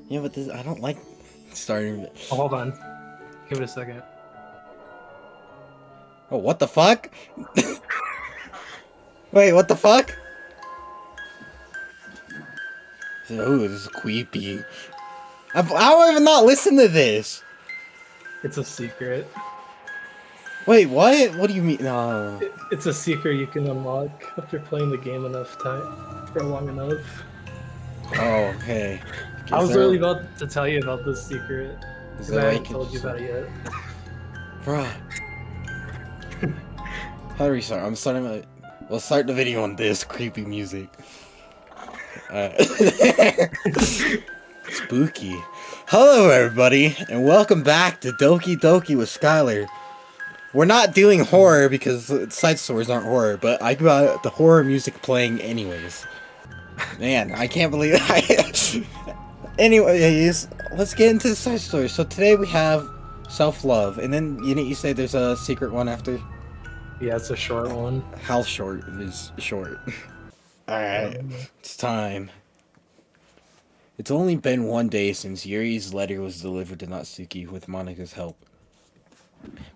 Yeah, but I don't like starting. Oh, hold on. Give it a second. Oh, what the fuck? Wait, what the fuck? Oh, this is creepy. How have I even not listened to this? It's a secret. Wait, what? What do you mean? No. It's a secret you can unlock after playing the game enough time for long enough. Oh, okay. I was really about to tell you about this secret Is because there I way haven't told you about it yet. Bruh. How do we start? I'm starting my. We'll start the video on this creepy music. Spooky. Hello, everybody, and welcome back to Doki Doki with Skylar. We're not doing horror because side stories aren't horror, but I got the horror music playing anyways. Man, I can't believe I. Anyways, let's get into the side story. So today we have self-love, and then you say there's a secret one after. Yeah, it's a short one. How short is short? Alright, it's time. It's only been one day since Yuri's letter was delivered to Natsuki with Monika's help.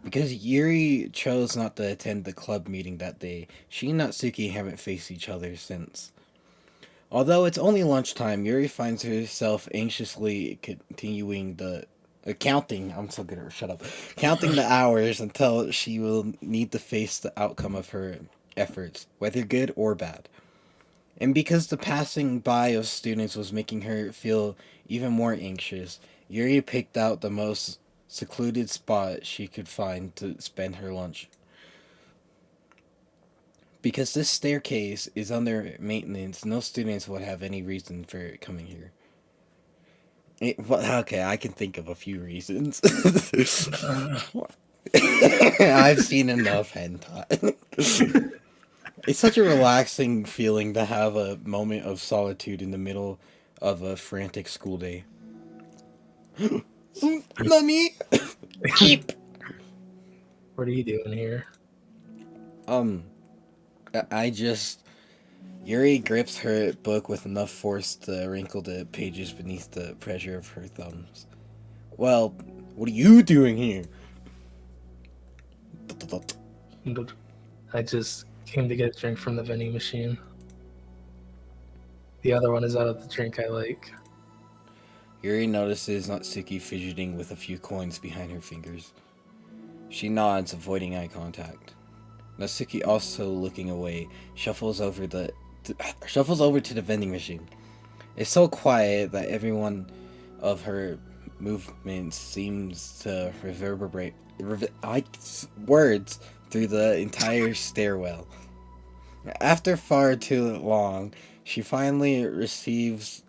Because Yuri chose not to attend the club meeting that day, she and Natsuki haven't faced each other since. Although it's only lunchtime, Yuri finds herself anxiously continuing counting the hours until she will need to face the outcome of her efforts, whether good or bad. And because the passing by of students was making her feel even more anxious, Yuri picked out the most secluded spot she could find to spend her lunch. Because this staircase is under maintenance, no students would have any reason for coming here. Okay, I can think of a few reasons. I've seen enough hentai. It's such a relaxing feeling to have a moment of solitude in the middle of a frantic school day. Mommy! Cheap! What are you doing here? Yuri grips her book with enough force to wrinkle the pages beneath the pressure of her thumbs. Well, what are you doing here? I just came to get a drink from the vending machine. The other one is out of the drink I like. Yuri notices Natsuki fidgeting with a few coins behind her fingers. She nods, avoiding eye contact. Natsuki, also looking away, shuffles over to the vending machine. It's so quiet that every one of her movements seems to reverberate words through the entire stairwell. After far too long, she finally receives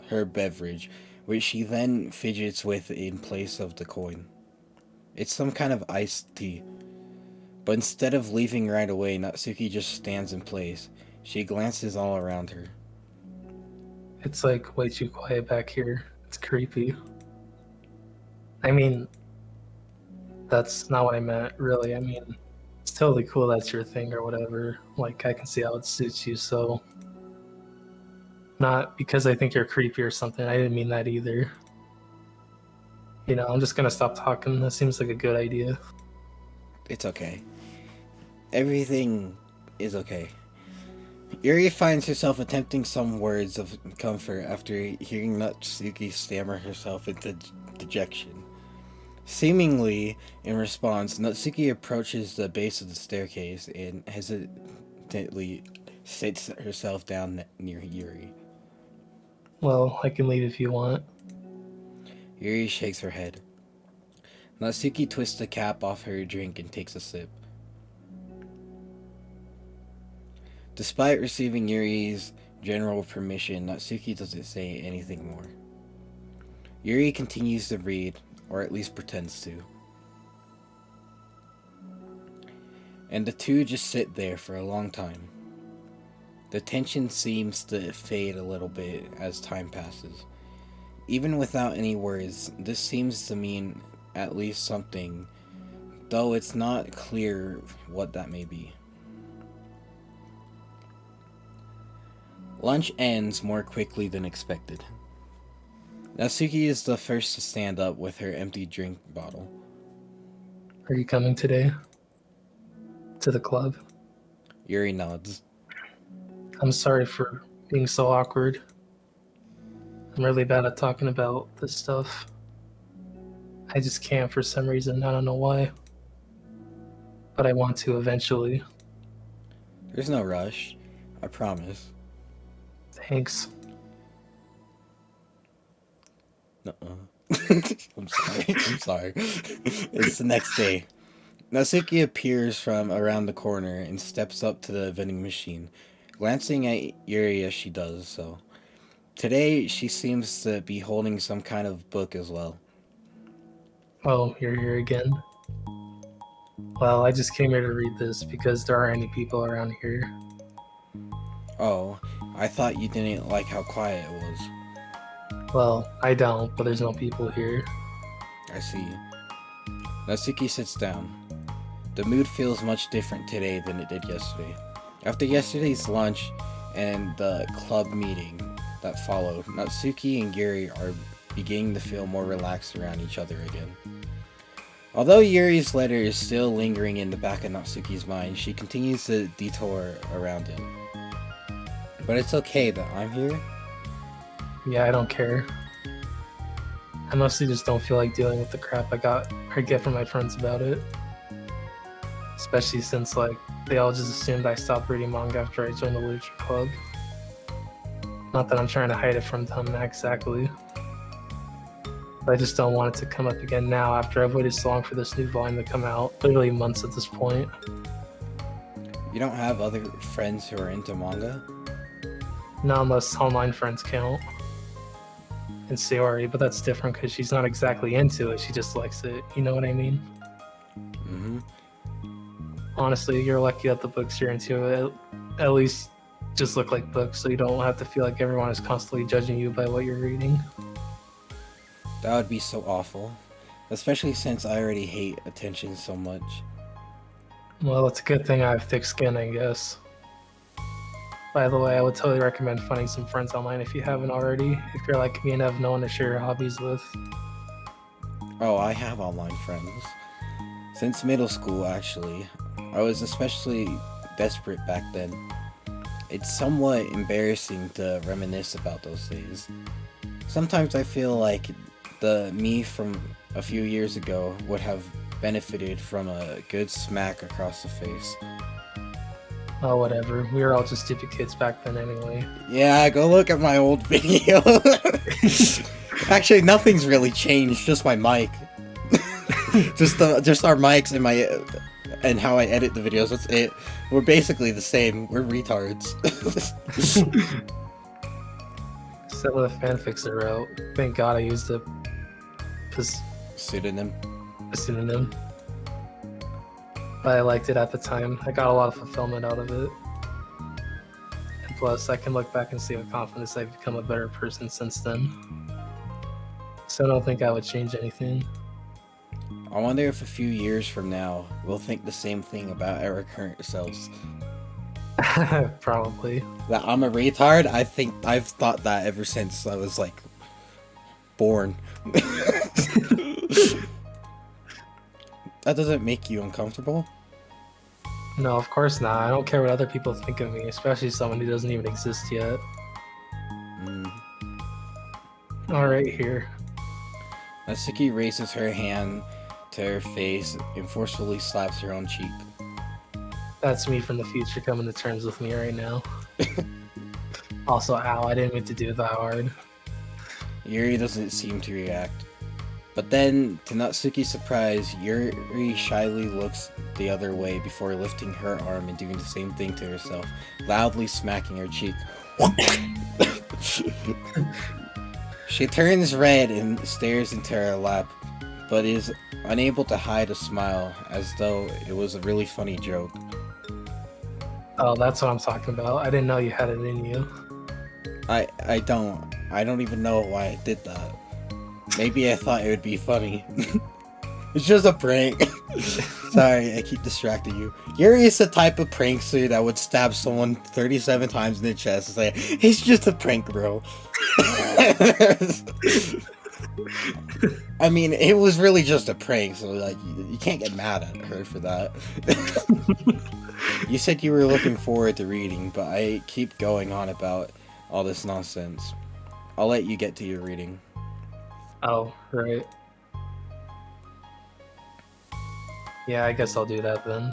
her beverage, which she then fidgets with in place of the coin. It's some kind of iced tea. But instead of leaving right away, Natsuki just stands in place. She glances all around her. It's like way too quiet back here. It's creepy. I mean, that's not what I meant, really. I mean, it's totally cool that's your thing or whatever. Like, I can see how it suits you, so... Not because I think you're creepy or something. I didn't mean that either. You know, I'm just gonna stop talking. That seems like a good idea. It's okay. Everything is okay. Yuri finds herself attempting some words of comfort after hearing Natsuki stammer herself into dejection. Seemingly in response, Natsuki approaches the base of the staircase and hesitantly sits herself down near Yuri. Well, I can leave if you want. Yuri shakes her head. Natsuki twists the cap off her drink and takes a sip. Despite receiving Yuri's general permission, Natsuki doesn't say anything more. Yuri continues to read, or at least pretends to. And the two just sit there for a long time. The tension seems to fade a little bit as time passes. Even without any words, this seems to mean at least something, though it's not clear what that may be. Lunch ends more quickly than expected. Natsuki is the first to stand up with her empty drink bottle. Are you coming today? To the club? Yuri nods. I'm sorry for being so awkward. I'm really bad at talking about this stuff. I just can't for some reason. I don't know why. But I want to eventually. There's no rush. I promise. Thanks. Nuh-uh. I'm sorry. I'm sorry. It's the next day. Natsuki appears from around the corner and steps up to the vending machine, glancing at Yuri as she does so. Today, she seems to be holding some kind of book as well. Oh, you're here again? Well, I just came here to read this because there aren't any people around here. Oh, I thought you didn't like how quiet it was. Well, I don't, but there's no people here. I see. Natsuki sits down. The mood feels much different today than it did yesterday. After yesterday's lunch and the club meeting that followed, Natsuki and Yuri are beginning to feel more relaxed around each other again. Although Yuri's letter is still lingering in the back of Natsuki's mind, she continues to detour around it. But it's okay that I'm here. Yeah, I don't care. I mostly just don't feel like dealing with the crap I get from my friends about it. Especially since, like, they all just assumed I stopped reading manga after I joined the literature club. Not that I'm trying to hide it from them exactly. But I just don't want it to come up again now after I've waited so long for this new volume to come out. Literally months at this point. You don't have other friends who are into manga? No, unless online friends count. And Sayori, but that's different because she's not exactly into it, she just likes it. You know what I mean? Mm-hmm. Honestly, you're lucky that the books you're into at least just look like books, so you don't have to feel like everyone is constantly judging you by what you're reading. That would be so awful. Especially since I already hate attention so much. Well, it's a good thing I have thick skin, I guess. By the way, I would totally recommend finding some friends online if you haven't already, if you're like me and have no one to share your hobbies with. Oh, I have online friends. Since middle school, actually. I was especially desperate back then. It's somewhat embarrassing to reminisce about those days. Sometimes I feel like the me from a few years ago would have benefited from a good smack across the face. Oh, whatever. We were all just stupid kids back then anyway. Yeah, go look at my old video. Actually, nothing's really changed, just my mic. just our mics and how I edit the videos, that's it. We're basically the same. We're retards. Except with a fanfics I wrote. Thank God I used a Pseudonym. pseudonym. But I liked it at the time. I got a lot of fulfillment out of it. And plus, I can look back and see with confidence I've become a better person since then. So I don't think I would change anything. I wonder if a few years from now, we'll think the same thing about our current selves. Probably. That I'm a retard? I've thought that ever since I was, like, born. That doesn't make you uncomfortable? No, of course not. I don't care what other people think of me, especially someone who doesn't even exist yet. Alright, here. Natsuki raises her hand to her face and forcefully slaps her own cheek. That's me from the future coming to terms with me right now. Also, ow, I didn't mean to do that hard. Yuri doesn't seem to react. But then, to Natsuki's surprise, Yuri shyly looks the other way before lifting her arm and doing the same thing to herself, loudly smacking her cheek. She turns red and stares into her lap, but is unable to hide a smile, as though it was a really funny joke. Oh, that's what I'm talking about. I didn't know you had it in you. I don't even know why I did that. Maybe I thought it would be funny. It's just a prank. Sorry, I keep distracting you. Yuri is the type of prankster that would stab someone 37 times in the chest and say, "It's just a prank, bro." I mean, it was really just a prank, so like you can't get mad at her for that. You said you were looking forward to reading, but I keep going on about all this nonsense. I'll let you get to your reading. Oh, right. Yeah, I guess I'll do that then.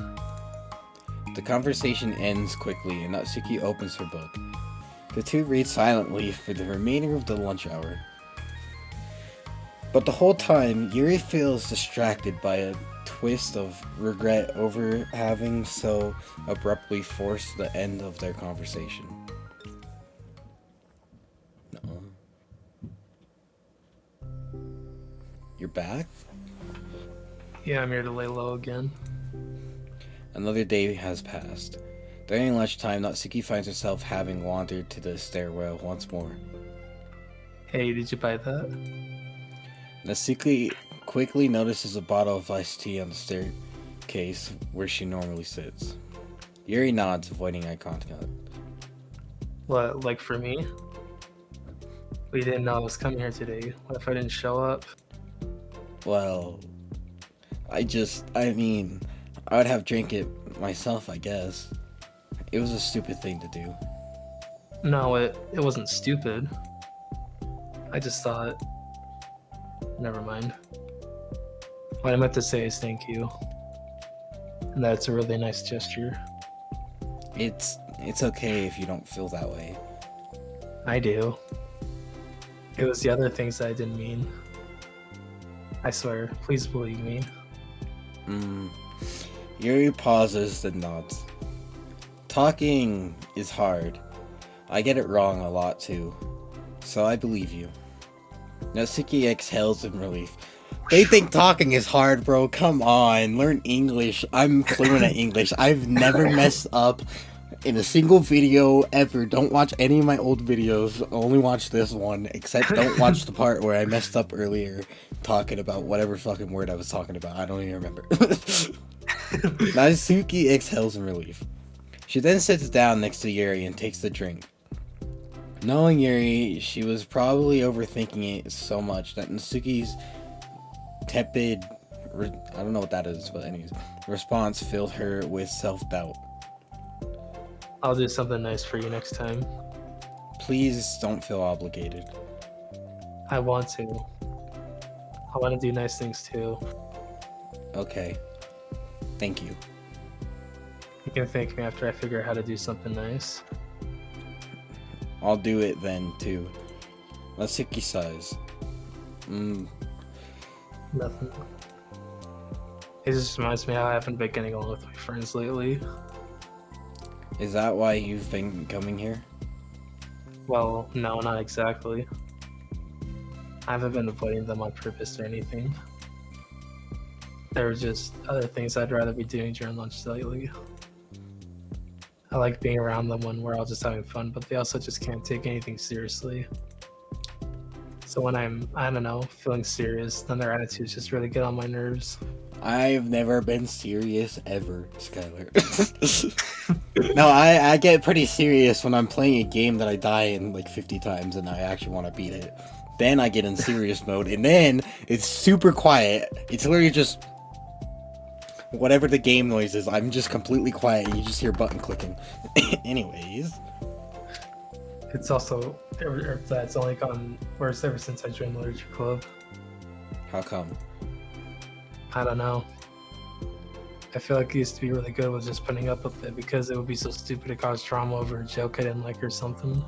The conversation ends quickly, and Natsuki opens her book. The two read silently for the remainder of the lunch hour. But the whole time, Yuri feels distracted by a twist of regret over having so abruptly forced the end of their conversation. No. You're back? Yeah, I'm here to lay low again. Another day has passed. During lunchtime, Natsuki finds herself having wandered to the stairwell once more. Hey, did you buy that? Natsuki quickly notices a bottle of iced tea on the staircase where she normally sits. Yuri nods, avoiding eye contact. What, like for me? We didn't know I was coming here today. What if I didn't show up? Well, I mean, I would have drank it myself, I guess. It was a stupid thing to do. No, it wasn't stupid. I just thought... Never mind. What I meant to say is thank you. And that's a really nice gesture. It's okay if you don't feel that way. I do. It was the other things that I didn't mean. I swear, please believe me. Yuri pauses, then nods. Talking is hard. I get it wrong a lot too. So I believe you. Natsuki exhales in relief. They think talking is hard, bro. Come on, learn English. I'm fluent at English. I've never messed up in a single video ever. Don't watch any of my old videos. Only watch this one. Except don't watch the part where I messed up earlier talking about whatever fucking word I was talking about. I don't even remember. Natsuki exhales in relief. She then sits down next to Yuri and takes the drink. Knowing Yuri, she was probably overthinking it so much that Natsuki's tepid, I don't know what that is, but anyways, response filled her with self-doubt. I'll do something nice for you next time. Please don't feel obligated. I want to. I want to do nice things too. Okay. Thank you. You can thank me after I figure out how to do something nice. I'll do it then, too. Natsuki sighs. Nothing. It just reminds me how I haven't been getting along with my friends lately. Is that why you've been coming here? Well, no, not exactly. I haven't been avoiding them on purpose or anything. There were just other things I'd rather be doing during lunch lately. I like being around them when we're all just having fun, but they also just can't take anything seriously. So when I'm, I don't know, feeling serious, then their attitudes just really get on my nerves. I've never been serious ever, Skylar. No, I get pretty serious when I'm playing a game that I die in like 50 times and I actually want to beat it. Then I get in serious mode, and then it's super quiet. It's literally just whatever the game noise is, I'm just completely quiet and you just hear button clicking. Anyways. It's also, that's only gotten worse ever since I joined the literature club. How come? I don't know. I feel like I used to be really good with just putting up with it because it would be so stupid to cause drama over a joke I didn't like or something.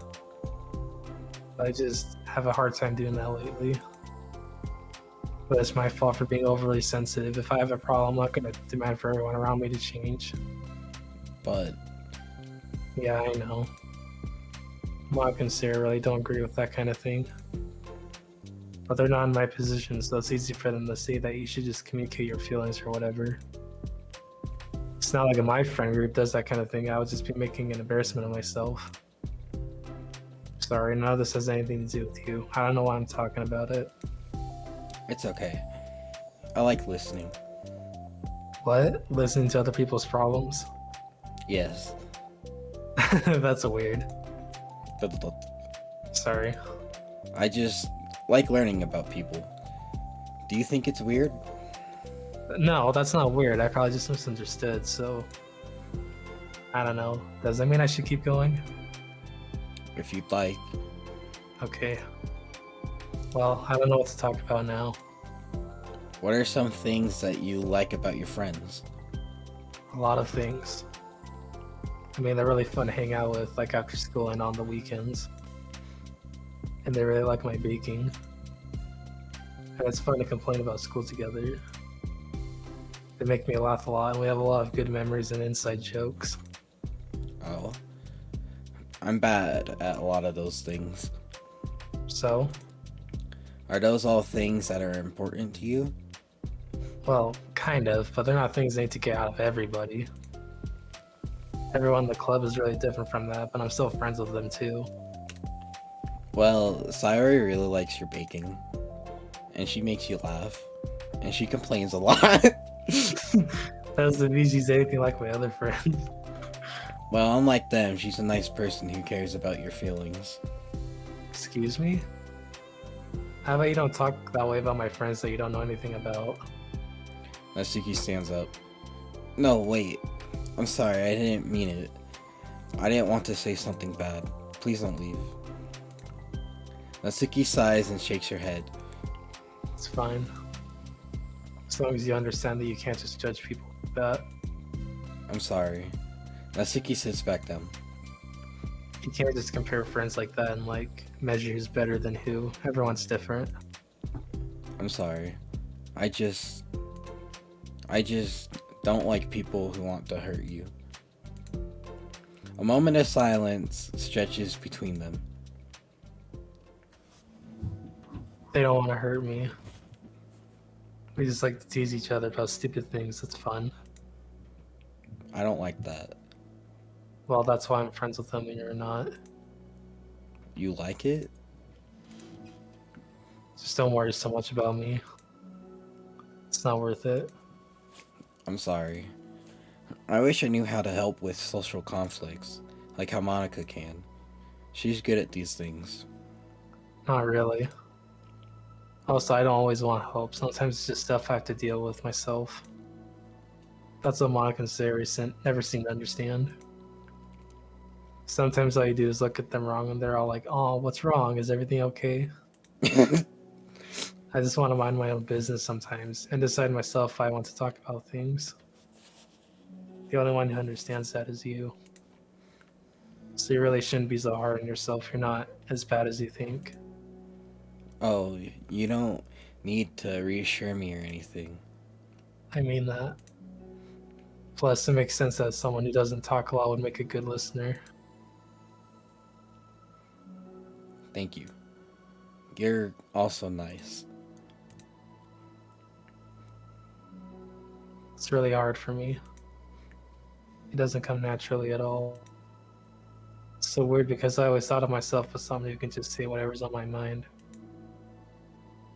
But I just have a hard time doing that lately. But it's my fault for being overly sensitive. If I have a problem, I'm not going to demand for everyone around me to change. But... yeah, I know. Mock and Sarah really don't agree with that kind of thing. But they're not in my position, so it's easy for them to say that you should just communicate your feelings or whatever. It's not like my friend group does that kind of thing. I would just be making an embarrassment of myself. Sorry, none of this has anything to do with you. I don't know why I'm talking about it. it's okay. I like listening. What? Listening to other people's problems? Yes. That's weird. Sorry. I just like learning about people. Do you think it's weird? No, that's not weird. I probably just misunderstood, so I don't know. Does that mean I should keep going? If you'd like. Okay. Well, I don't know what to talk about now. What are some things that you like about your friends? A lot of things. I mean, they're really fun to hang out with, like after school and on the weekends. And they really like my baking. And it's fun to complain about school together. They make me laugh a lot, and we have a lot of good memories and inside jokes. Oh. I'm bad at a lot of those things. So, Are those all things that are important to you? well, kind of, but they're not things I need to get out of everybody. Everyone in the club is really different from that, but I'm still friends with them too. Well, Sayori really likes your baking. And she makes you laugh. And she complains a lot. That doesn't mean she's anything like my other friends. Well, unlike them, she's a nice person who cares about your feelings. Excuse me? How about you don't talk that way about my friends that you don't know anything about? Natsuki stands up. No, wait. I'm sorry, I didn't mean it. I didn't want to say something bad. Please don't leave. Natsuki sighs and shakes her head. It's fine. As long as you understand that you can't just judge people like that. I'm sorry. Natsuki sits back down. You can't just compare friends like that and like measure who's better than who. Everyone's different. I'm sorry. I just don't like people who want to hurt you. A moment of silence stretches between them. They don't want to hurt me. We just like to tease each other about stupid things. It's fun. I don't like that. Well, that's why I'm friends with them and you're not. You like it? Just don't worry so much about me. It's not worth it. I'm sorry. I wish I knew how to help with social conflicts, like how Monica can. She's good at these things. Not really. Also, I don't always want help. Sometimes it's just stuff I have to deal with myself. That's what Monica and Sari never seem to understand. Sometimes all you do is look at them wrong and they're all like, "Oh, what's wrong? Is everything okay?" I just want to mind my own business sometimes and decide myself if I want to talk about things. The only one who understands that is you. So you really shouldn't be so hard on yourself. You're not as bad as you think. Oh, you don't need to reassure me or anything. I mean that. Plus, it makes sense that someone who doesn't talk a lot would make a good listener. Thank you. You're also nice. It's really hard for me. It doesn't come naturally at all. It's so weird because I always thought of myself as someone who can just say whatever's on my mind.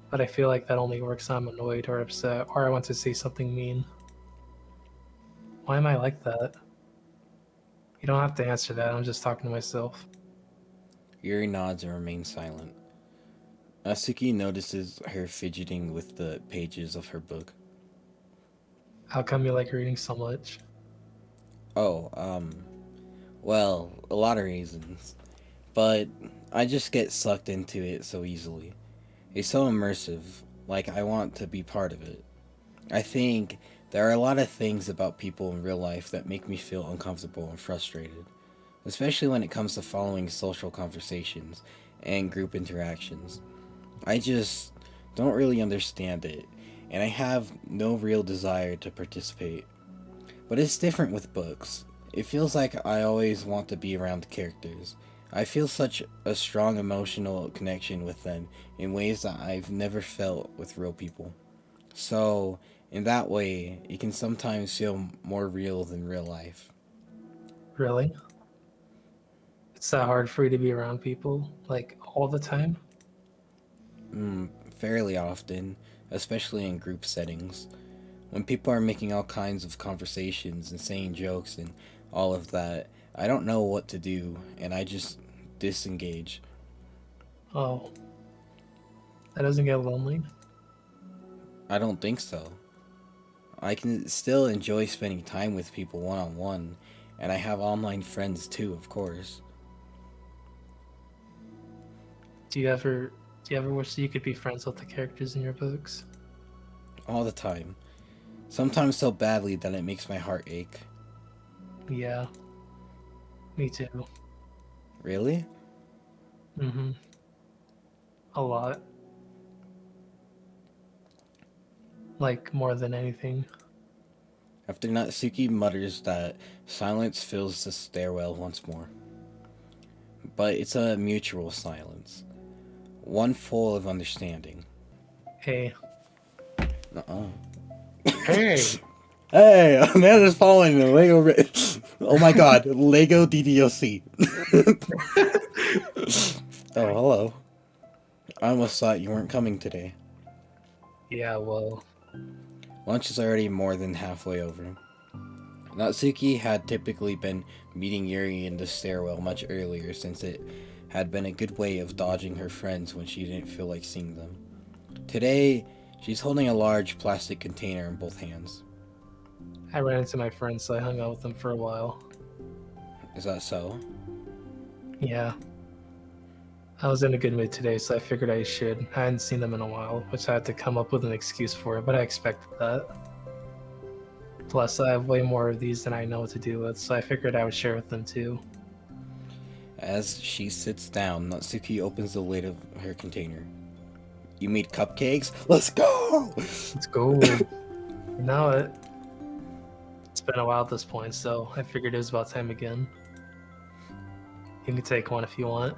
But I feel like that only works when I'm annoyed or upset or I want to say something mean. Why am I like that? You don't have to answer that, I'm just talking to myself. Yuri nods and remains silent. Natsuki notices her fidgeting with the pages of her book. How come you like reading so much? Oh, well, a lot of reasons. But I just get sucked into it so easily. It's so immersive, like I want to be part of it. I think there are a lot of things about people in real life that make me feel uncomfortable and frustrated, especially when it comes to following social conversations and group interactions. I just don't really understand it, and I have no real desire to participate. But it's different with books. It feels like I always want to be around the characters. I feel such a strong emotional connection with them in ways that I've never felt with real people. So, in that way, it can sometimes feel more real than real life. Really? It's that hard for you to be around people, like all the time? Fairly often, especially in group settings. When people are making all kinds of conversations and saying jokes and all of that, I don't know what to do, and I just disengage. Oh, that doesn't get lonely. I don't think so. I can still enjoy spending time with people one on one, and I have online friends too, of course. Do you ever wish you could be friends with the characters in your books? All the time. Sometimes so badly that it makes my heart ache. Yeah, me too. Really? Mm-hmm. A lot. Like more than anything. After Natsuki mutters that, silence fills the stairwell once more. But it's a mutual silence. One full of understanding. Hey. Uh-uh. Hey. Hey, Amanda's following the Lego. Oh my god, Lego DDoC. Oh, hello. I almost thought you weren't coming today. Yeah, well, Lunch is already more than halfway over. Natsuki had typically been meeting Yuri in the stairwell much earlier, since it had been a good way of dodging her friends when she didn't feel like seeing them. Today, she's holding a large plastic container in both hands. I ran into my friends, so I hung out with them for a while. Is that so? Yeah. I was in a good mood today, so I figured I should. I hadn't seen them in a while, which I had to come up with an excuse for, but I expected that. Plus, I have way more of these than I know what to do with, so I figured I would share with them too. As she sits down, Natsuki opens the lid of her container. You made cupcakes? Let's go! Let's go. Now it's been a while at this point, so I figured it was about time again. You can take one if you want.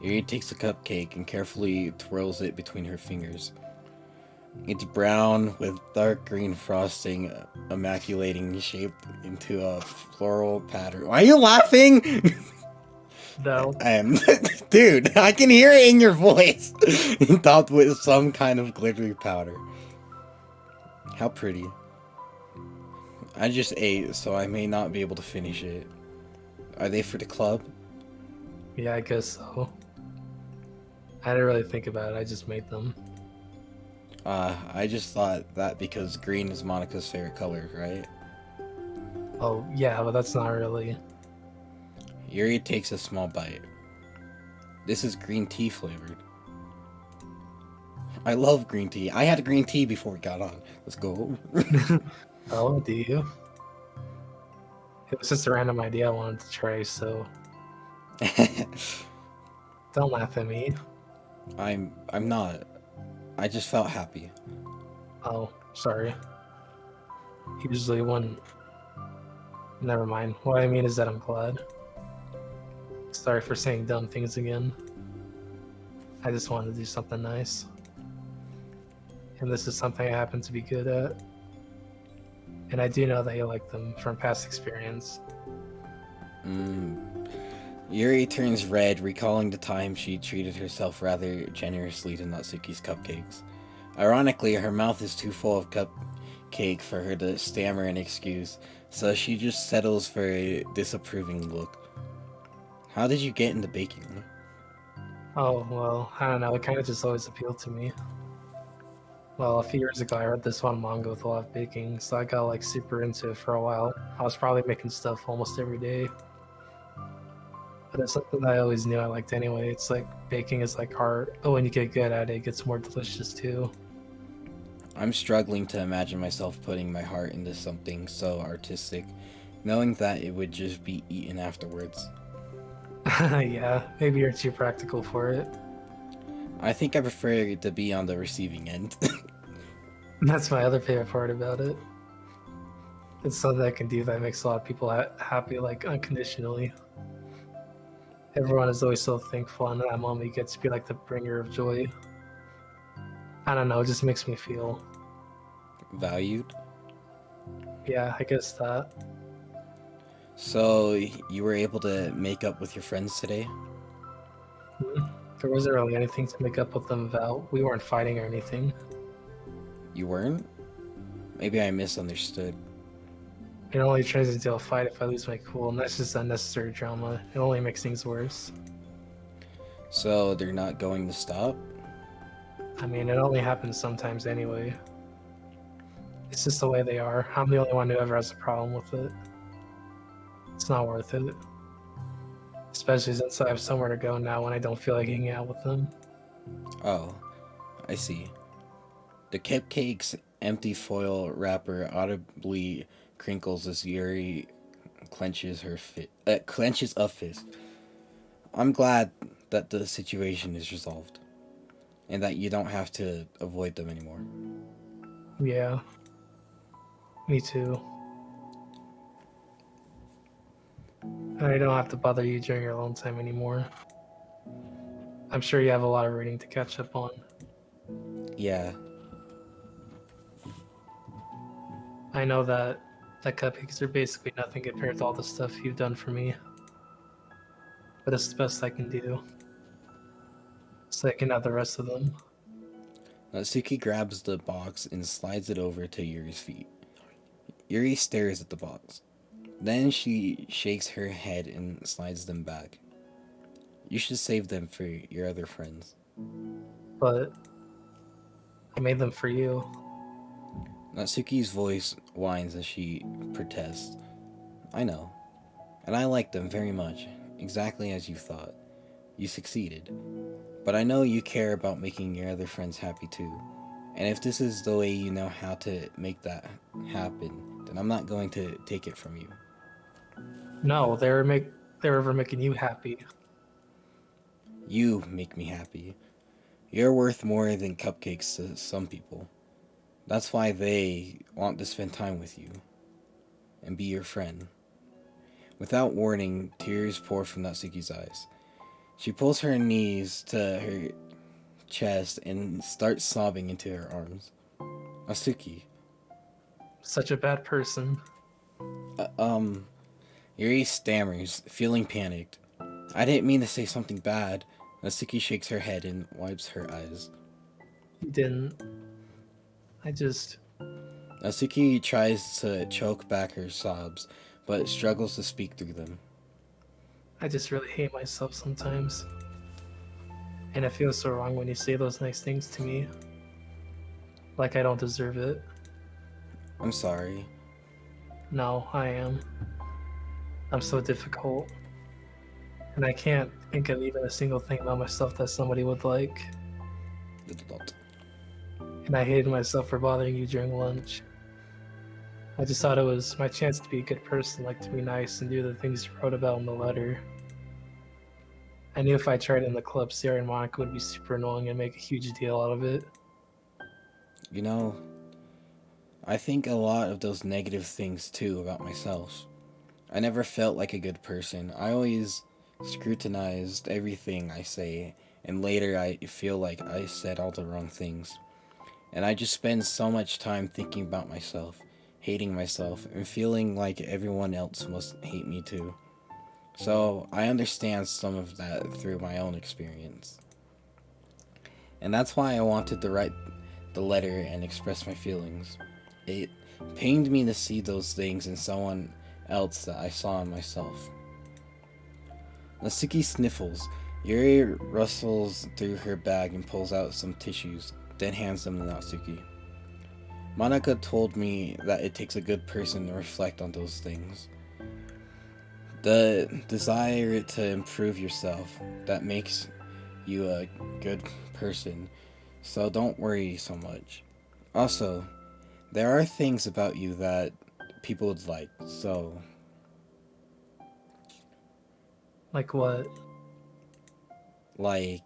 Yuri takes a cupcake and carefully twirls it between her fingers. It's brown with dark green frosting, immaculating shaped into a floral pattern. Why are you laughing? No. Dude, I can hear it in your voice. Topped with some kind of glittery powder. How pretty. I just ate, so I may not be able to finish it. Are they for the club? Yeah, I guess so. I didn't really think about it, I just made them. I just thought that because green is Monica's favorite color, right? Oh, yeah, but that's not really. Yuri takes a small bite. This is green tea flavored. I love green tea. I had green tea before we got on. Let's go. Oh, do you? It was just a random idea I wanted to try, so don't laugh at me. I'm not. I just felt happy. Oh, sorry. Usually when... Never mind. What I mean is that I'm glad. Sorry for saying dumb things again. I just wanted to do something nice. And this is something I happen to be good at. And I do know that you like them from past experience. Yuri turns red, recalling the time she treated herself rather generously to Natsuki's cupcakes. Ironically, her mouth is too full of cupcake for her to stammer an excuse, so she just settles for a disapproving look. How did you get into baking? Oh, well, I don't know. It kind of just always appealed to me. Well, a few years ago, I read this one manga with a lot of baking, so I got like super into it for a while. I was probably making stuff almost every day. But it's something that I always knew I liked anyway. It's like baking is like art, but when you get good at it, it gets more delicious too. I'm struggling to imagine myself putting my heart into something so artistic, knowing that it would just be eaten afterwards. Yeah, maybe you're too practical for it. I think I prefer to be on the receiving end. That's my other favorite part about it. It's something I can do that makes a lot of people happy, like unconditionally. Everyone is always so thankful, and that moment you get to be like the bringer of joy. I don't know, it just makes me feel. Valued? Yeah, I guess that. So, you were able to make up with your friends today? There wasn't really anything to make up with them about. We weren't fighting or anything. You weren't? Maybe I misunderstood. It only turns into a fight if I lose my cool, and that's just unnecessary drama. It only makes things worse. So they're not going to stop? I mean, it only happens sometimes anyway. It's just the way they are. I'm the only one who ever has a problem with it. It's not worth it. Especially since I have somewhere to go now when I don't feel like hanging out with them. Oh, I see. The cupcake's empty foil wrapper audibly crinkles as Yuri clenches a fist. I'm glad that the situation is resolved, and that you don't have to avoid them anymore. Yeah. Me too. I don't have to bother you during your alone time anymore. I'm sure you have a lot of reading to catch up on. Yeah, I know that cupcakes are basically nothing compared to all the stuff you've done for me. But it's the best I can do. So I can have the rest of them. Natsuki grabs the box and slides it over to Yuri's feet. Yuri stares at the box. Then she shakes her head and slides them back. You should save them for your other friends. But I made them for you. Natsuki's voice whines as she protests. I know, and I like them very much, exactly as you thought. You succeeded. But I know you care about making your other friends happy too. And if this is the way you know how to make that happen, then I'm not going to take it from you. No, they were ever making you happy. You make me happy. You're worth more than cupcakes to some people. That's why they want to spend time with you and be your friend. Without warning, tears pour from Natsuki's eyes. She pulls her knees to her chest and starts sobbing into her arms. Natsuki. Such a bad person. Yuri stammers, feeling panicked. I didn't mean to say something bad. Natsuki shakes her head and wipes her eyes. You didn't. Natsuki tries to choke back her sobs, but struggles to speak through them. I just really hate myself sometimes. And it feels so wrong when you say those nice things to me. Like I don't deserve it. I'm sorry. No, I am. I'm so difficult. And I can't think of even a single thing about myself that somebody would like. And I hated myself for bothering you during lunch. I just thought it was my chance to be a good person, like to be nice and do the things you wrote about in the letter. I knew if I tried in the club, Sarah and Monica would be super annoying and make a huge deal out of it. You know, I think a lot of those negative things too about myself. I never felt like a good person. I always scrutinized everything I say, and later I feel like I said all the wrong things. And I just spend so much time thinking about myself, hating myself, and feeling like everyone else must hate me too. So I understand some of that through my own experience. And that's why I wanted to write the letter and express my feelings. It pained me to see those things in someone else that I saw in myself. Natsuki sniffles. Yuri rustles through her bag and pulls out some tissues, then hands them to Natsuki. Monica told me that it takes a good person to reflect on those things. The desire to improve yourself, that makes you a good person, so don't worry so much. Also, there are things about you that people would like, so... Like what? Like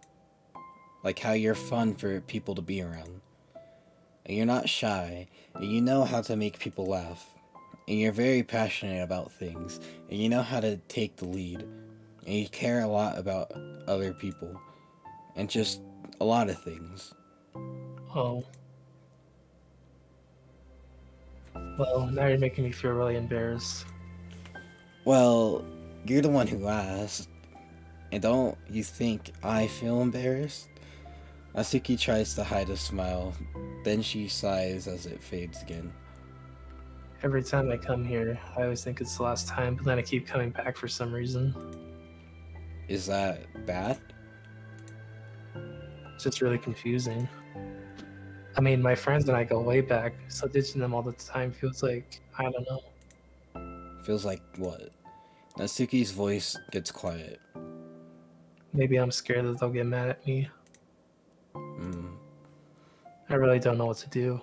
how you're fun for people to be around. And you're not shy, and you know how to make people laugh. And you're very passionate about things, and you know how to take the lead. And you care a lot about other people, and just a lot of things. Oh. Well, now you're making me feel really embarrassed. Well, you're the one who asked. And don't you think I feel embarrassed? Asuki tries to hide a smile, then she sighs as it fades again. Every time I come here, I always think it's the last time, but then I keep coming back for some reason. Is that bad? It's just really confusing. I mean, my friends and I go way back, so ditching them all the time feels like, I don't know. Feels like what? Natsuki's voice gets quiet. Maybe I'm scared that they'll get mad at me. Mm. I really don't know what to do.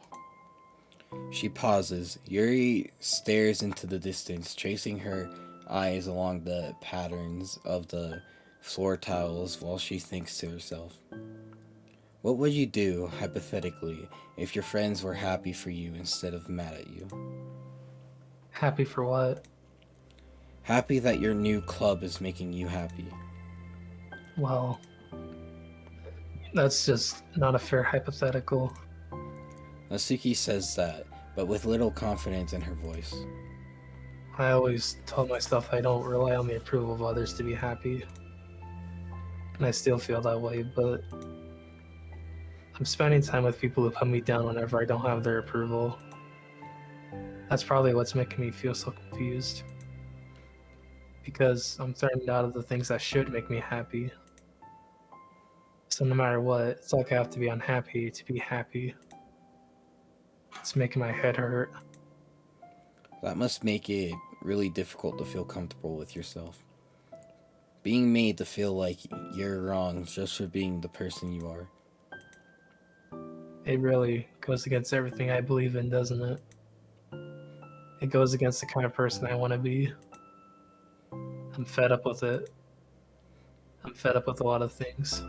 She pauses. Yuri stares into the distance, tracing her eyes along the patterns of the floor tiles while she thinks to herself. What would you do, hypothetically, if your friends were happy for you instead of mad at you? Happy for what? Happy that your new club is making you happy. Well, that's just not a fair hypothetical. Natsuki says that, but with little confidence in her voice. I always told myself I don't rely on the approval of others to be happy. And I still feel that way, but I'm spending time with people who put me down whenever I don't have their approval. That's probably what's making me feel so confused. Because I'm threatened out of the things that should make me happy. So no matter what, it's like I have to be unhappy to be happy. It's making my head hurt. That must make it really difficult to feel comfortable with yourself. Being made to feel like you're wrong just for being the person you are. It really goes against everything I believe in, doesn't it? It goes against the kind of person I want to be. I'm fed up with it. I'm fed up with a lot of things.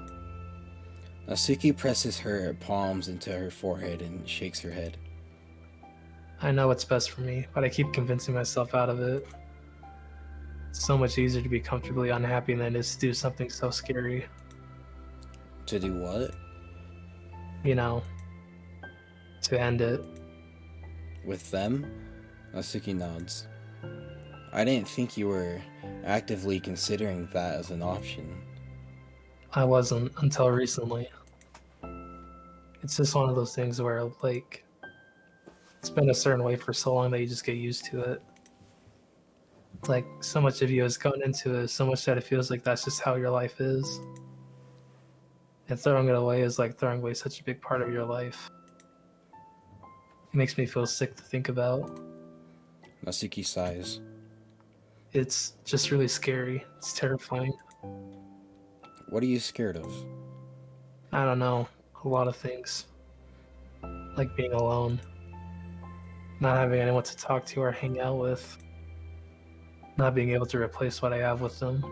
Natsuki presses her palms into her forehead and shakes her head. I know what's best for me, but I keep convincing myself out of it. It's so much easier to be comfortably unhappy than it is to do something so scary. To do what? You know, to end it. With them? Natsuki nods. I didn't think you were actively considering that as an option. I wasn't until recently. It's just one of those things where, like, it's been a certain way for so long that you just get used to it. Like, so much of you has gone into it, so much that it feels like that's just how your life is. And throwing it away is like throwing away such a big part of your life. It makes me feel sick to think about. Natsuki sighs. It's just really scary. It's terrifying. What are you scared of? I don't know. A lot of things. Like being alone. Not having anyone to talk to or hang out with. Not being able to replace what I have with them.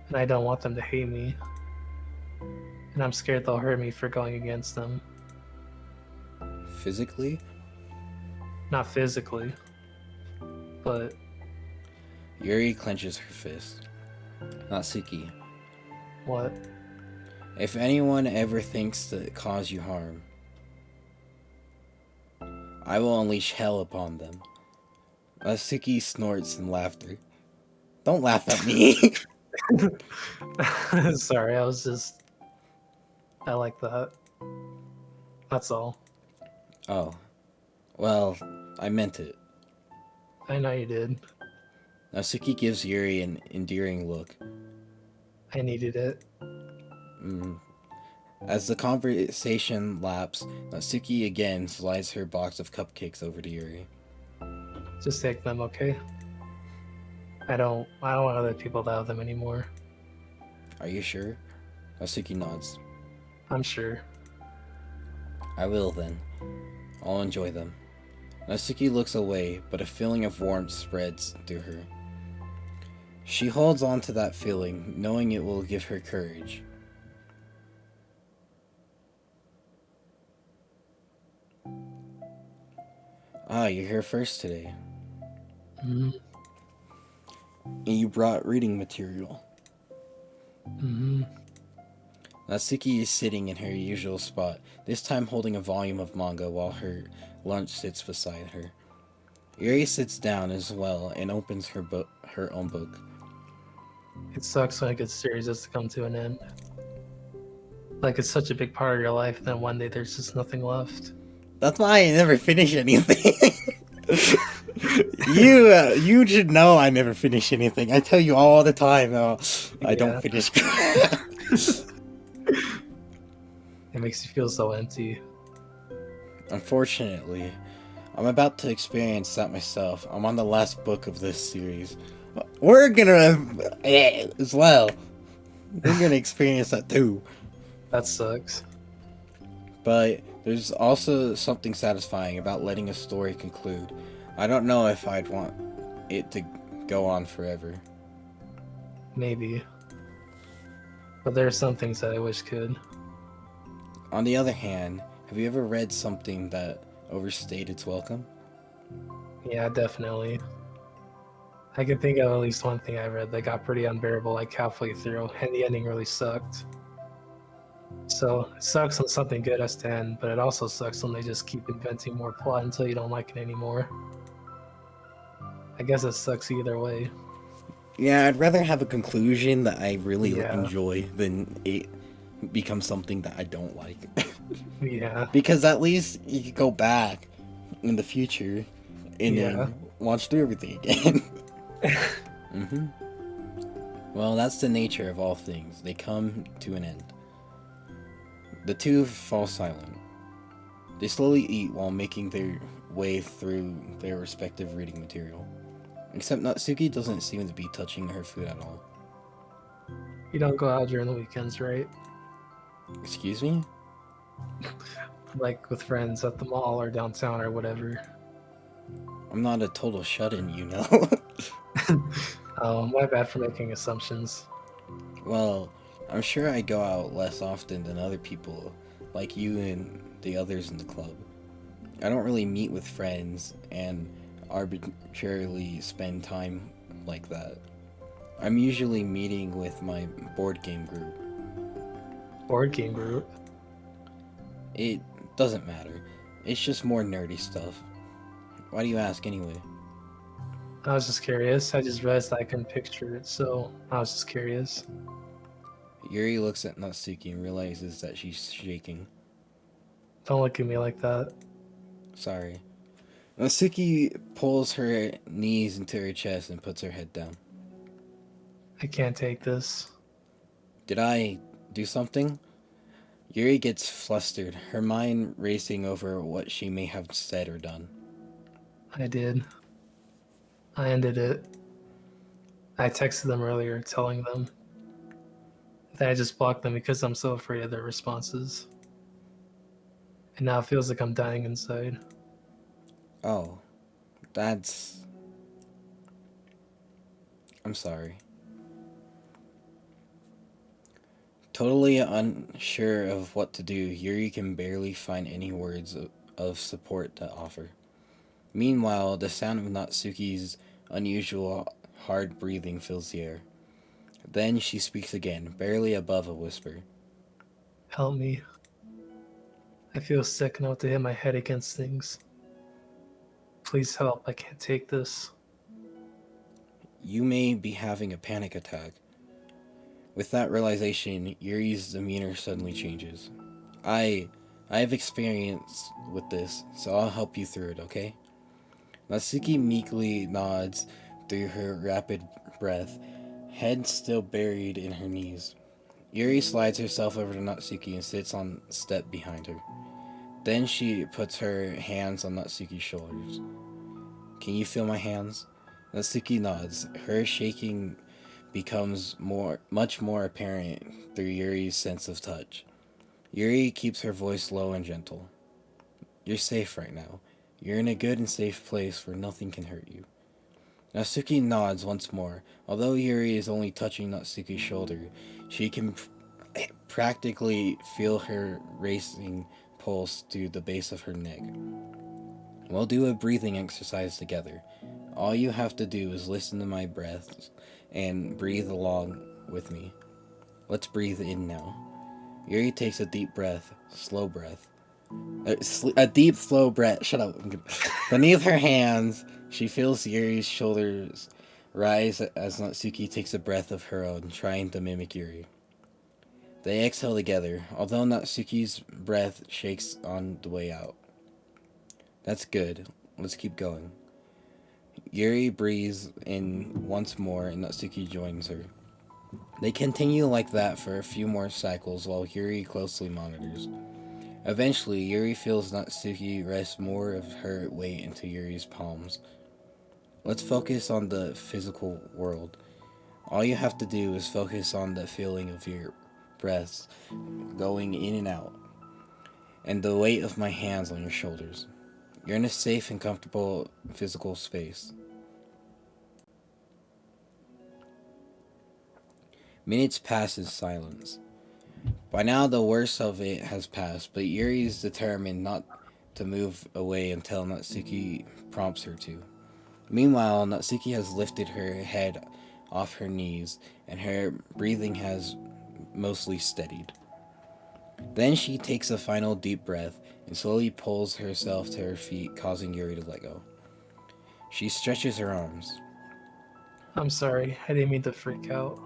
And I don't want them to hate me. And I'm scared they'll hurt me for going against them. Physically? Not physically. But Yuri clenches her fist. Natsuki, what? if anyone ever thinks to cause you harm, I will unleash hell upon them. Natsuki snorts in laughter. Don't laugh at me. Sorry, I like that. That's all. Oh. Well, I meant it. I know you did. Natsuki gives Yuri an endearing look. I needed it. As the conversation laps, Natsuki again slides her box of cupcakes over to Yuri. Just take them, okay? I don't want other people to have them anymore. Are you sure? Natsuki nods. I'm sure. I will then. I'll enjoy them. Natsuki looks away, but a feeling of warmth spreads through her. She holds on to that feeling, knowing it will give her courage. Ah, you're here first today. Mm-hmm. And you brought reading material. Mm-hmm. Natsuki is sitting in her usual spot, this time holding a volume of manga while her lunch sits beside her. Yuri sits down as well and opens her own book. It sucks when a good series has to come to an end. Like, it's such a big part of your life, then one day there's just nothing left. That's why I never finish anything. You should know I never finish anything. I tell you all the time. I don't Yeah. finish. It makes you feel so empty. Unfortunately, I'm about to experience that myself. I'm on the last book of this series. We're gonna as well. We're gonna experience that too. That sucks. But there's also something satisfying about letting a story conclude. I don't know if I'd want it to go on forever. Maybe. But there are some things that I wish could. On the other hand, have you ever read something that overstayed its welcome? Yeah, definitely. I can think of at least one thing I read that got pretty unbearable like halfway through, and the ending really sucked. So it sucks when something good has to end, but it also sucks when they just keep inventing more plot until you don't like it anymore. I guess it sucks either way. Yeah, I'd rather have a conclusion that I really Yeah. enjoy than it becomes something that I don't like. Yeah. Because at least you could go back in the future and Yeah. then watch through everything again. hmm Well, that's the nature of all things. They come to an end. The two fall silent. They slowly eat while making their way through their respective reading material. Except Natsuki doesn't seem to be touching her food at all. You don't go out during the weekends, right? Excuse me? Like with friends at the mall or downtown or whatever. I'm not a total shut-in, you know? My bad for making assumptions. Well, I'm sure I go out less often than other people, like you and the others in the club. I don't really meet with friends and arbitrarily spend time like that. I'm usually meeting with my board game group. Board game group. It doesn't matter. It's just more nerdy stuff. Why do you ask anyway? I was just curious. I just realized I couldn't picture it, so I was just curious. Yuri looks at Natsuki and realizes that she's shaking. Don't look at me like that. Sorry. Natsuki pulls her knees into her chest and puts her head down. I can't take this. Did I do something? Yuri gets flustered, her mind racing over what she may have said or done. I did. I ended it. I texted them earlier telling them that I just blocked them because I'm so afraid of their responses. And now it feels like I'm dying inside. Oh, that's... I'm sorry. Totally unsure of what to do, Yuri can barely find any words of support to offer. Meanwhile, the sound of Natsuki's unusual hard breathing fills the air. Then she speaks again, barely above a whisper. Help me. I feel sick enough to hit my head against things. Please help, I can't take this. You may be having a panic attack. With that realization, Yuri's demeanor suddenly changes. I have experience with this, so I'll help you through it, okay? Natsuki meekly nods through her rapid breath, head still buried in her knees. Yuri slides herself over to Natsuki and sits on a step behind her. Then she puts her hands on Natsuki's shoulders. Can you feel my hands? Natsuki nods. Her shaking becomes much more apparent through Yuri's sense of touch. Yuri keeps her voice low and gentle. You're safe right now. You're in a good and safe place where nothing can hurt you. Natsuki nods once more. Although Yuri is only touching Natsuki's shoulder, she can practically feel her racing pulse through the base of her neck. We'll do a breathing exercise together. All you have to do is listen to my breaths and breathe along with me. Let's breathe in now. Yuri takes a deep breath, slow breath. A deep, slow breath. Shut up. Beneath her hands, she feels Yuri's shoulders rise as Natsuki takes a breath of her own, trying to mimic Yuri. They exhale together, although Natsuki's breath shakes on the way out. That's good. Let's keep going. Yuri breathes in once more and Natsuki joins her. They continue like that for a few more cycles while Yuri closely monitors. Eventually, Yuri feels Natsuki rest more of her weight into Yuri's palms. Let's focus on the physical world. All you have to do is focus on the feeling of your breaths going in and out, and the weight of my hands on your shoulders. You're in a safe and comfortable physical space. Minutes pass in silence. By now, the worst of it has passed, but Yuri is determined not to move away until Natsuki prompts her to. Meanwhile, Natsuki has lifted her head off her knees, and her breathing has mostly steadied. Then she takes a final deep breath and slowly pulls herself to her feet, causing Yuri to let go. She stretches her arms. I'm sorry. I didn't mean to freak out.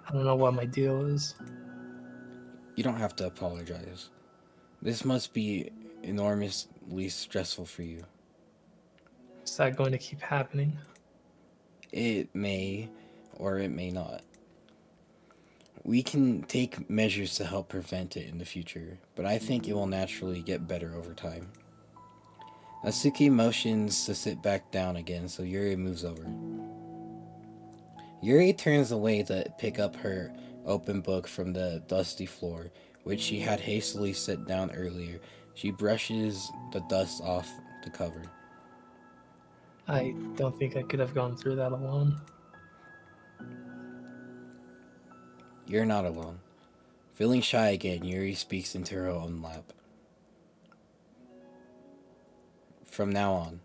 I don't know what my deal is. You don't have to apologize. This must be enormously stressful for you. Is that going to keep happening? It may, or it may not. We can take measures to help prevent it in the future, but I think it will naturally get better over time. Natsuki motions to sit back down again, so Yuri moves over. Yuri turns away to pick up her open book from the dusty floor, which she had hastily set down earlier. She brushes the dust off the cover. I don't think I could have gone through that alone. You're not alone. Feeling shy again, Yuri speaks into her own lap. From now on,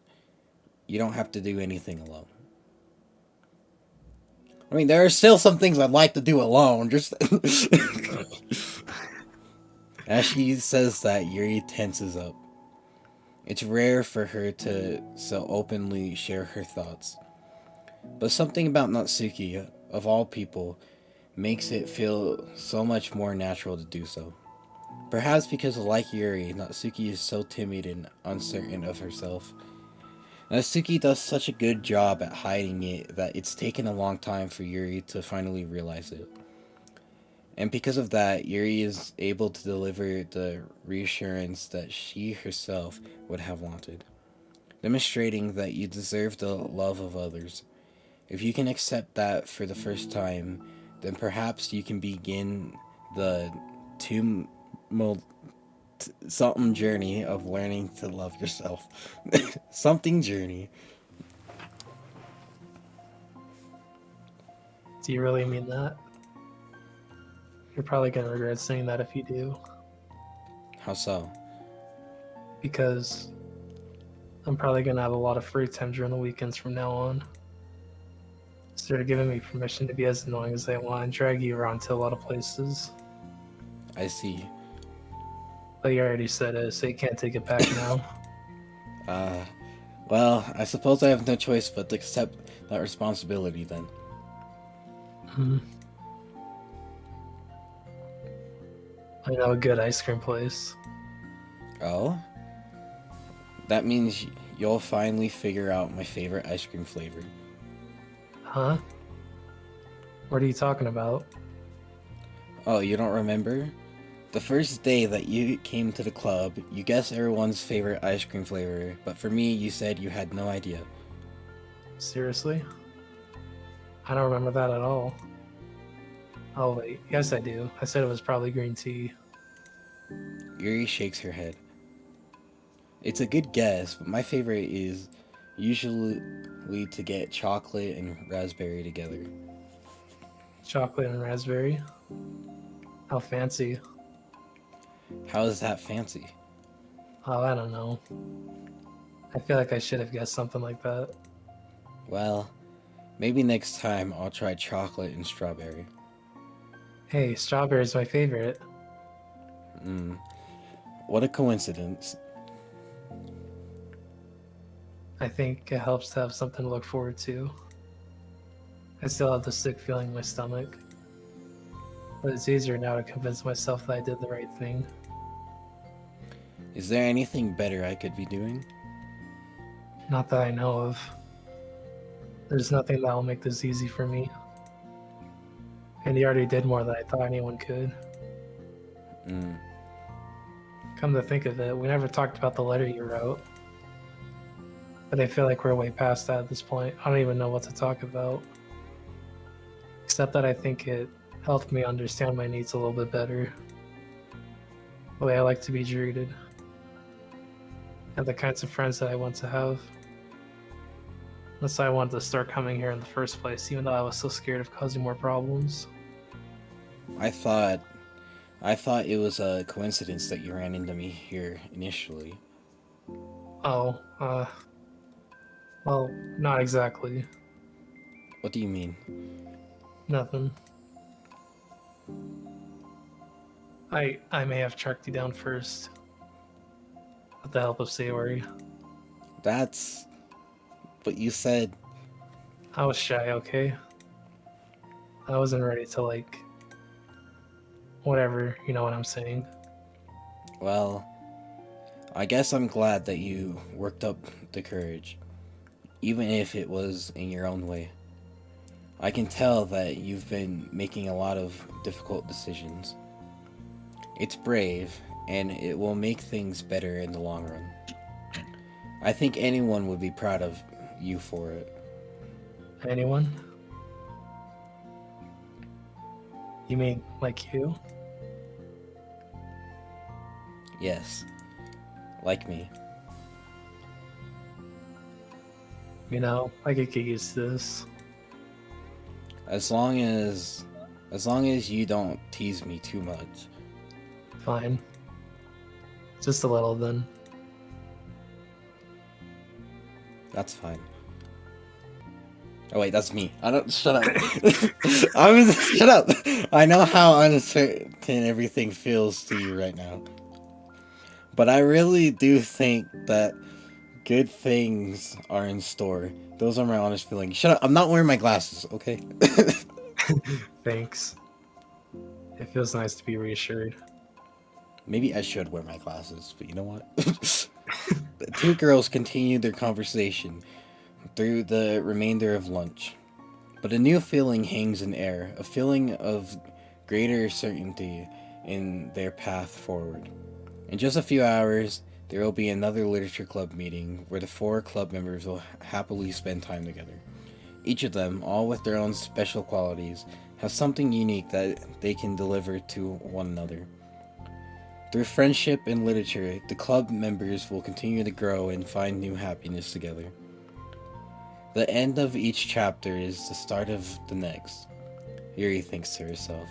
you don't have to do anything alone. I mean, there are still some things I'd like to do alone, just... As she says that, Yuri tenses up. It's rare for her to so openly share her thoughts. But something about Natsuki, of all people, makes it feel so much more natural to do so. Perhaps because, like Yuri, Natsuki is so timid and uncertain of herself. Natsuki does such a good job at hiding it that it's taken a long time for Yuri to finally realize it. And because of that, Yuri is able to deliver the reassurance that she herself would have wanted, demonstrating that you deserve the love of others. If you can accept that for the first time, then perhaps you can begin the something journey of learning to love yourself. Something journey. Do you really mean that? You're probably going to regret saying that if you do. How so? Because I'm probably going to have a lot of free time during the weekends from now on. So they're giving me permission to be as annoying as I want and drag you around to a lot of places. I see. But you already said it, so you can't take it back now. Well, I suppose I have no choice but to accept that responsibility then. I know a good ice cream place. Oh? That means you'll finally figure out my favorite ice cream flavor. Huh? What are you talking about? Oh, you don't remember? The first day that you came to the club, you guessed everyone's favorite ice cream flavor, but for me, you said you had no idea. Seriously? I don't remember that at all. Oh wait, yes I do. I said it was probably green tea. Yuri shakes her head. It's a good guess, but my favorite is usually to get chocolate and raspberry together. Chocolate and raspberry? How fancy. How is that fancy? Oh, I don't know. I feel like I should have guessed something like that. Well, maybe next time I'll try chocolate and strawberry. Hey, strawberry is my favorite. What a coincidence. I think it helps to have something to look forward to. I still have the sick feeling in my stomach. But it's easier now to convince myself that I did the right thing. Is there anything better I could be doing? Not that I know of. There's nothing that will make this easy for me. And you already did more than I thought anyone could. Mm. Come to think of it, we never talked about the letter you wrote. But I feel like we're way past that at this point. I don't even know what to talk about. Except that I think it helped me understand my needs a little bit better. The way I like to be treated. And the kinds of friends that I want to have. That's why I wanted to start coming here in the first place, even though I was so scared of causing more problems. I thought it was a coincidence that you ran into me here initially. Oh, well, not exactly. What do you mean? Nothing. I may have tracked you down first. With the help of Sayori. That's what you said. I was shy, okay? I wasn't ready to, like... Whatever, you know what I'm saying. Well, I guess I'm glad that you worked up the courage, even if it was in your own way. I can tell that you've been making a lot of difficult decisions. It's brave, and it will make things better in the long run. I think anyone would be proud of you for it. Anyone? You mean, like you? Yes, like me. You know, I could get used to this. As long as you don't tease me too much. Fine. Just a little, then. That's fine. Oh wait, that's me. I don't. Shut up. Shut up. I know how uncertain everything feels to you right now, but I really do think that good things are in store. Those are my honest feelings. Shut up. I'm not wearing my glasses. Okay. Thanks. It feels nice to be reassured. Maybe I should wear my glasses, but you know what? The two girls continued their conversation through the remainder of lunch. But a new feeling hangs in air, a feeling of greater certainty in their path forward. In just a few hours, there will be another literature club meeting where the 4 club members will happily spend time together. Each of them, all with their own special qualities, have something unique that they can deliver to one another. Through friendship and literature, the club members will continue to grow and find new happiness together. The end of each chapter is the start of the next, Yuri thinks to herself.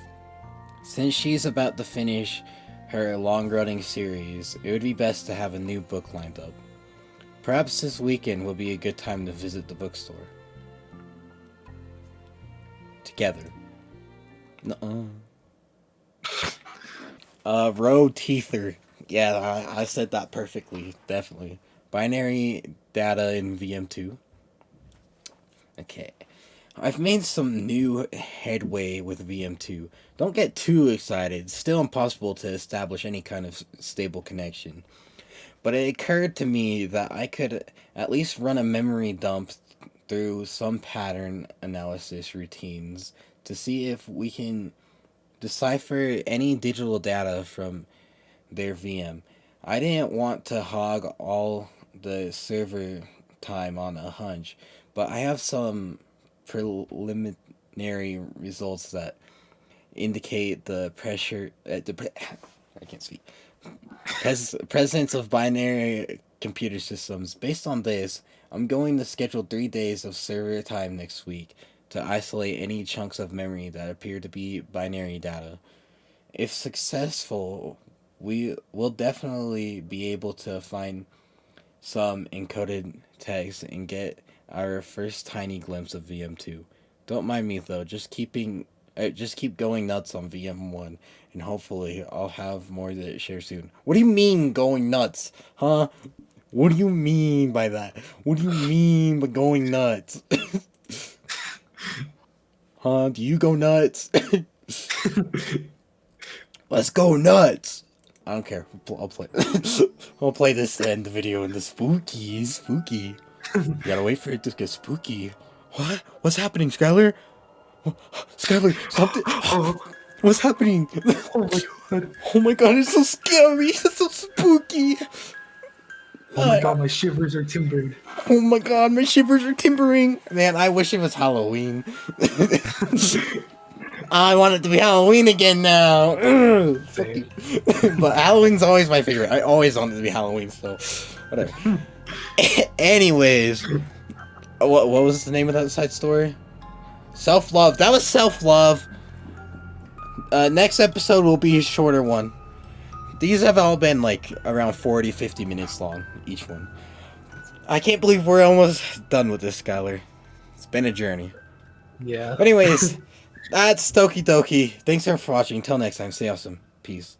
Since she's about to finish her long-running series, it would be best to have a new book lined up. Perhaps this weekend will be a good time to visit the bookstore. Together. Road Teether. Yeah, I said that perfectly. Definitely. Binary data in VM2. Okay. I've made some new headway with VM2. Don't get too excited. It's still impossible to establish any kind of stable connection. But it occurred to me that I could at least run a memory dump through some pattern analysis routines to see if we can decipher any digital data from their VM. I didn't want to hog all the server time on a hunch, but I have some preliminary results that indicate the pressure I can't speak. Presence of binary computer systems. Based on this, I'm going to schedule 3 days of server time next week to isolate any chunks of memory that appear to be binary data. If successful, we will definitely be able to find some encoded text and get our first tiny glimpse of VM2. Don't mind me though, just keep going nuts on VM1, and hopefully I'll have more to share soon. What do you mean going nuts? Huh? What do you mean by that? What do you mean by going nuts? Huh? Do you go nuts? Let's go nuts! I don't care. I'll play. I'll play this to end the video in the spooky. You gotta wait for it to get spooky. What? What's happening, Skylar? Skylar, something. Oh, What's happening? oh my god. Oh my god, it's so scary. It's so spooky. Oh my god, my shivers are timbered. Oh my god, my shivers are timbering. Man, I wish it was Halloween. I want it to be Halloween again now. Ugh, fuck you. But Halloween's always my favorite. I always want it to be Halloween, so whatever. Anyways, what was the name of that side story? Self-love. That was self-love. Next episode will be a shorter one. These have all been like around 40-50 minutes long, each one. I can't believe we're almost done with this, Skylar. It's been a journey. Yeah. But anyways, that's Doki Doki. Thanks for watching. Until next time, stay awesome. Peace.